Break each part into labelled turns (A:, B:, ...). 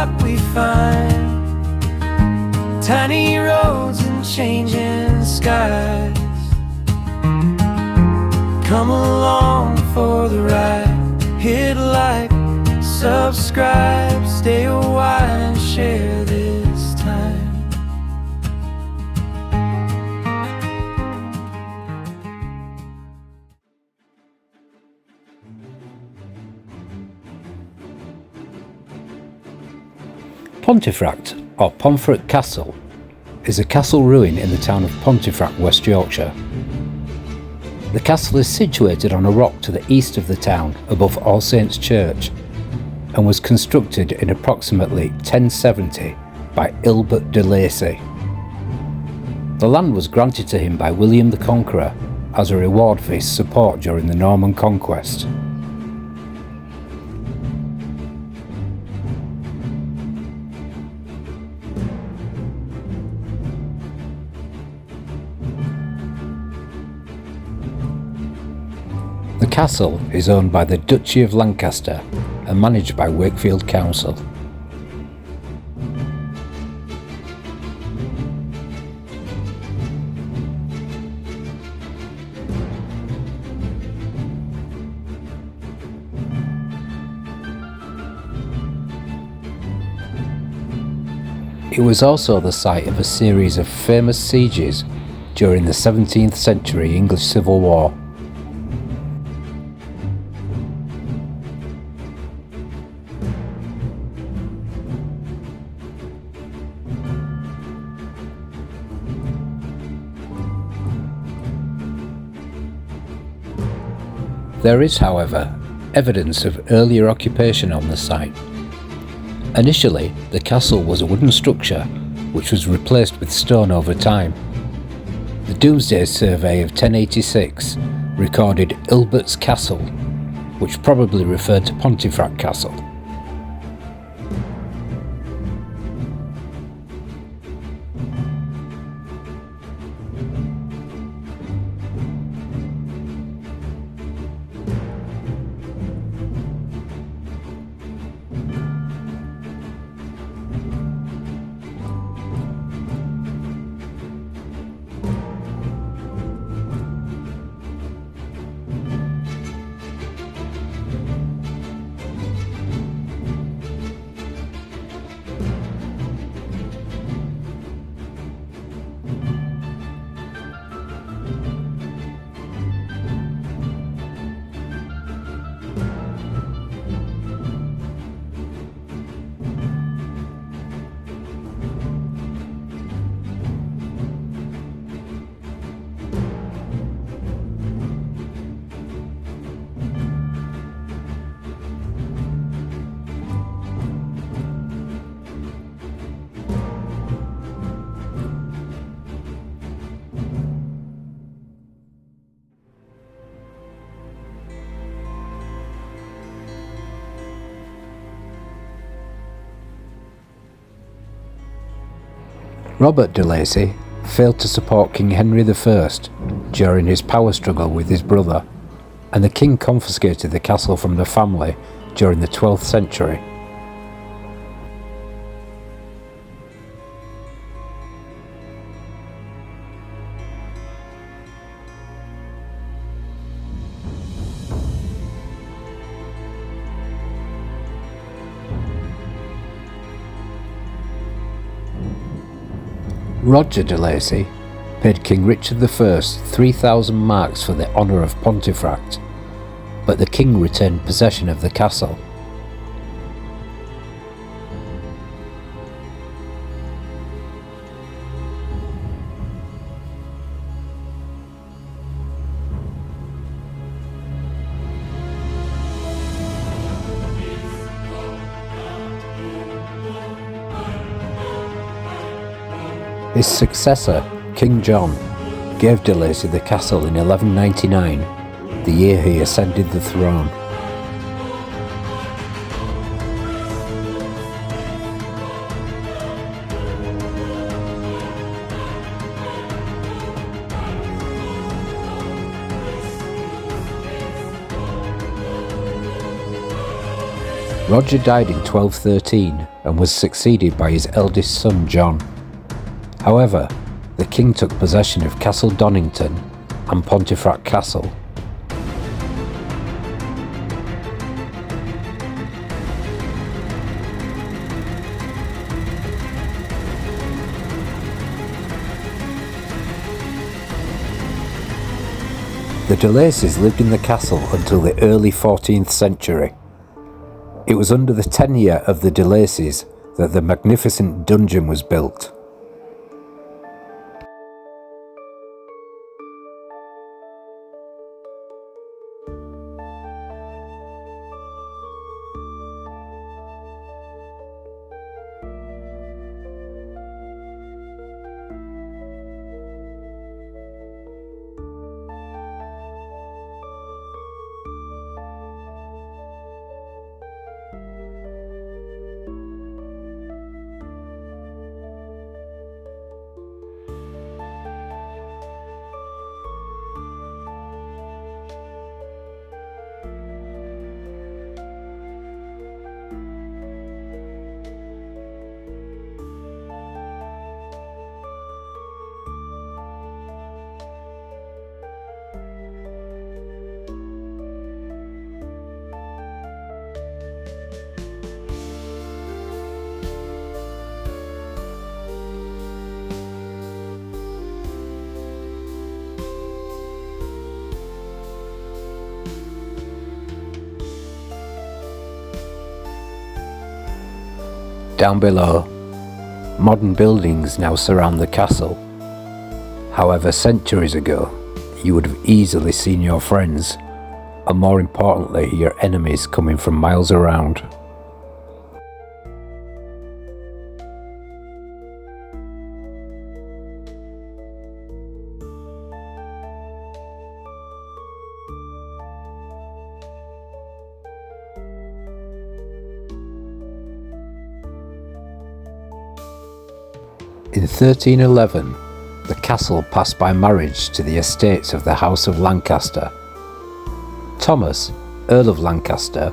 A: map we find tiny roads and changing skies. Come along for the ride, hit like, subscribe, stay a while and share this time.
B: Pontefract, or Pontefract Castle, is a castle ruin in the town of Pontefract, West Yorkshire. The castle is situated on a rock to the east of the town above All Saints' Church and was constructed in approximately 1070 by Ilbert de Lacy. The land was granted to him by William the Conqueror as a reward for his support during the Norman conquest. The castle is owned by the Duchy of Lancaster and managed by Wakefield Council. It was also the site of a series of famous sieges during the 17th century English Civil War. There is, however, evidence of earlier occupation on the site. Initially, the castle was a wooden structure which was replaced with stone over time. The Domesday Survey of 1086 recorded Ilbert's Castle, which probably referred to Pontefract Castle. Robert de Lacy failed to support King Henry I during his power struggle with his brother, and the king confiscated the castle from the family during the 12th century. Roger de Lacy paid King Richard I 3,000 marks for the honour of Pontefract, but the king retained possession of the castle. His successor, King John, gave de Lacy the castle in 1199, the year he ascended the throne. Roger died in 1213 and was succeeded by his eldest son John. However, the king took possession of Castle Donington and Pontefract Castle. The de Lacys lived in the castle until the early 14th century. It was under the tenure of the de Lacys that the magnificent dungeon was built. Down below, modern buildings now surround the castle. However, centuries ago, you would have easily seen your friends, and more importantly, your enemies coming from miles around. In 1311, the castle passed by marriage to the estates of the House of Lancaster. Thomas, Earl of Lancaster,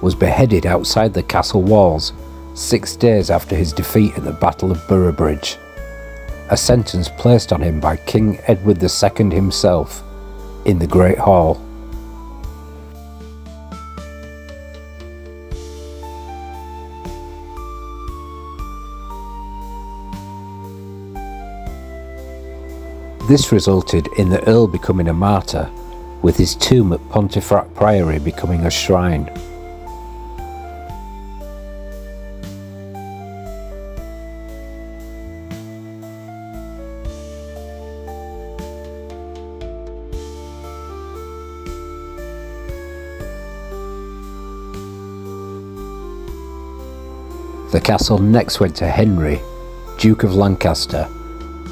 B: was beheaded outside the castle walls 6 days after his defeat at the Battle of Boroughbridge, a sentence placed on him by King Edward II himself in the Great Hall. This resulted in the Earl becoming a martyr, with his tomb at Pontefract Priory becoming a shrine. The castle next went to Henry, Duke of Lancaster,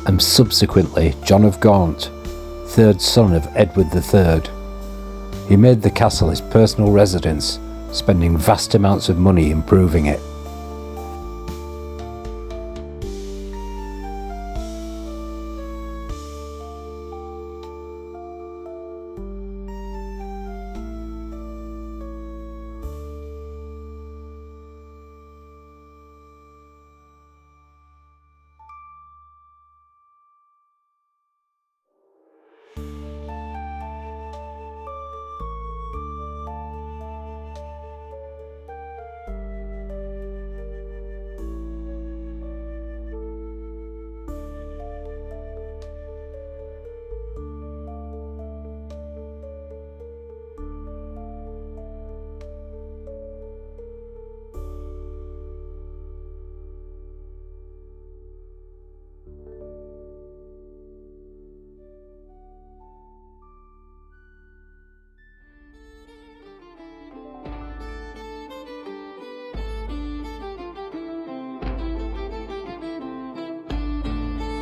B: and subsequently John of Gaunt, third son of Edward III. He made the castle his personal residence, spending vast amounts of money improving it.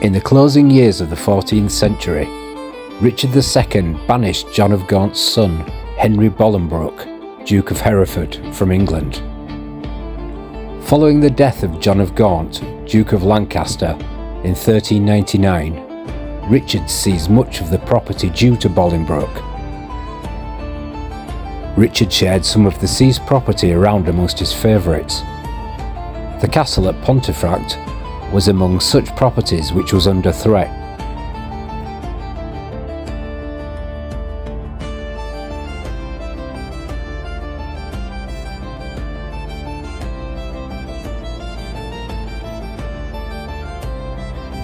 B: In the closing years of the 14th century, Richard II banished John of Gaunt's son, Henry Bolingbroke, Duke of Hereford, from England. Following the death of John of Gaunt, Duke of Lancaster, in 1399, Richard seized much of the property due to Bolingbroke. Richard shared some of the seized property around amongst his favourites. The castle at Pontefract was among such properties which was under threat.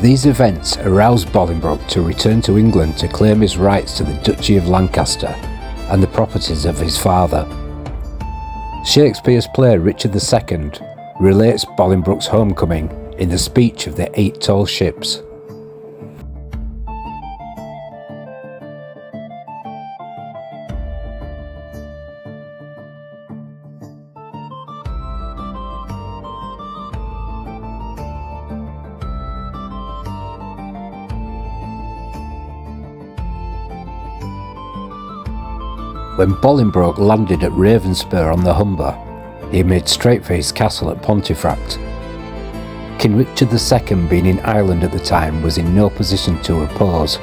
B: These events aroused Bolingbroke to return to England to claim his rights to the Duchy of Lancaster and the properties of his father. Shakespeare's play Richard II relates Bolingbroke's homecoming in the speech of the 8 tall ships. When Bolingbroke landed at Ravenspur on the Humber, he made straight for his castle at Pontefract. King Richard II, being in Ireland at the time, was in no position to oppose.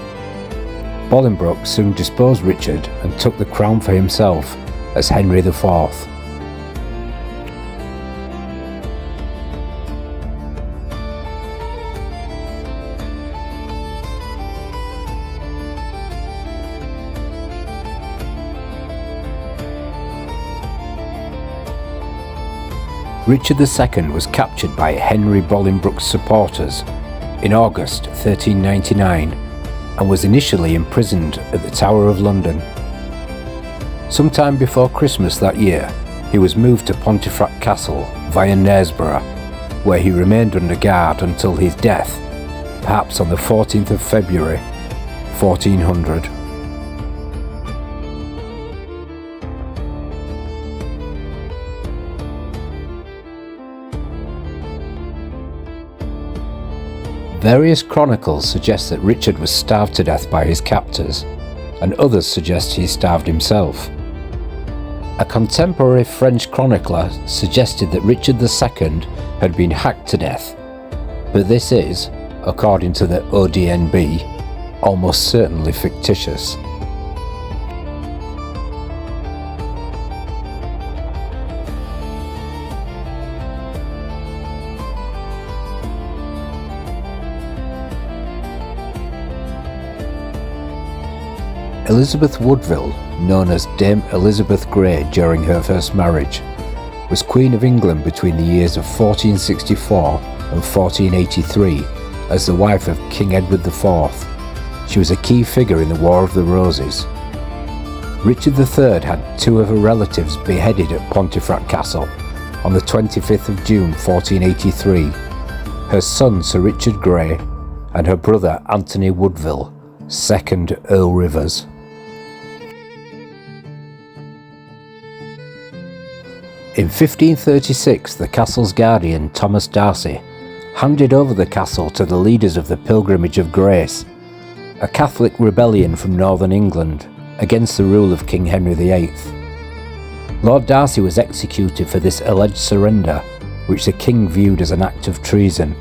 B: Bolingbroke soon disposed Richard and took the crown for himself as Henry IV. Richard II was captured by Henry Bolingbroke's supporters in August 1399 and was initially imprisoned at the Tower of London. Sometime before Christmas that year, he was moved to Pontefract Castle via Knaresborough, where he remained under guard until his death, perhaps on the 14th of February 1400. Various chronicles suggest that Richard was starved to death by his captors, and others suggest he starved himself. A contemporary French chronicler suggested that Richard II had been hacked to death, but this is, according to the ODNB, almost certainly fictitious. Elizabeth Woodville, known as Dame Elizabeth Grey during her first marriage, was Queen of England between the years of 1464 and 1483 as the wife of King Edward IV. She was a key figure in the War of the Roses. Richard III had 2 of her relatives beheaded at Pontefract Castle on the 25th of June 1483, her son Sir Richard Grey and her brother Anthony Woodville, 2nd Earl Rivers. In 1536, the castle's guardian, Thomas Darcy, handed over the castle to the leaders of the Pilgrimage of Grace, a Catholic rebellion from northern England against the rule of King Henry VIII. Lord Darcy was executed for this alleged surrender, which the king viewed as an act of treason.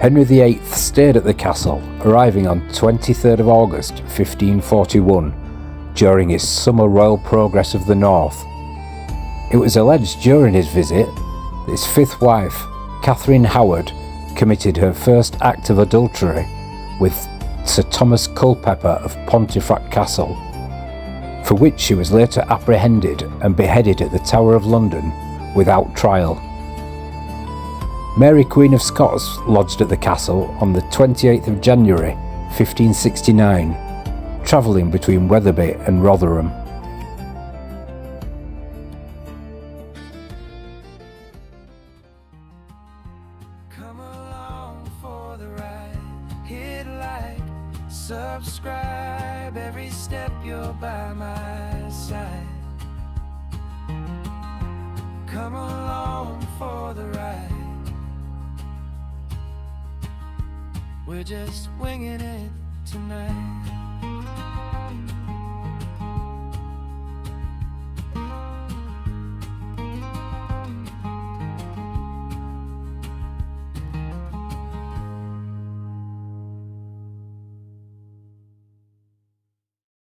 B: Henry VIII stayed at the castle, arriving on 23rd of August 1541 during his summer royal progress of the north. It was alleged during his visit that his 5th wife, Catherine Howard, committed her first act of adultery with Sir Thomas Culpeper of Pontefract Castle, for which she was later apprehended and beheaded at the Tower of London without trial. Mary Queen of Scots lodged at the castle on the 28th of January 1569, travelling between Wetherby and Rotherham.
A: Come along for the ride, hit like, subscribe, every step you're by my side. Come along for the ride, we're just winging it tonight.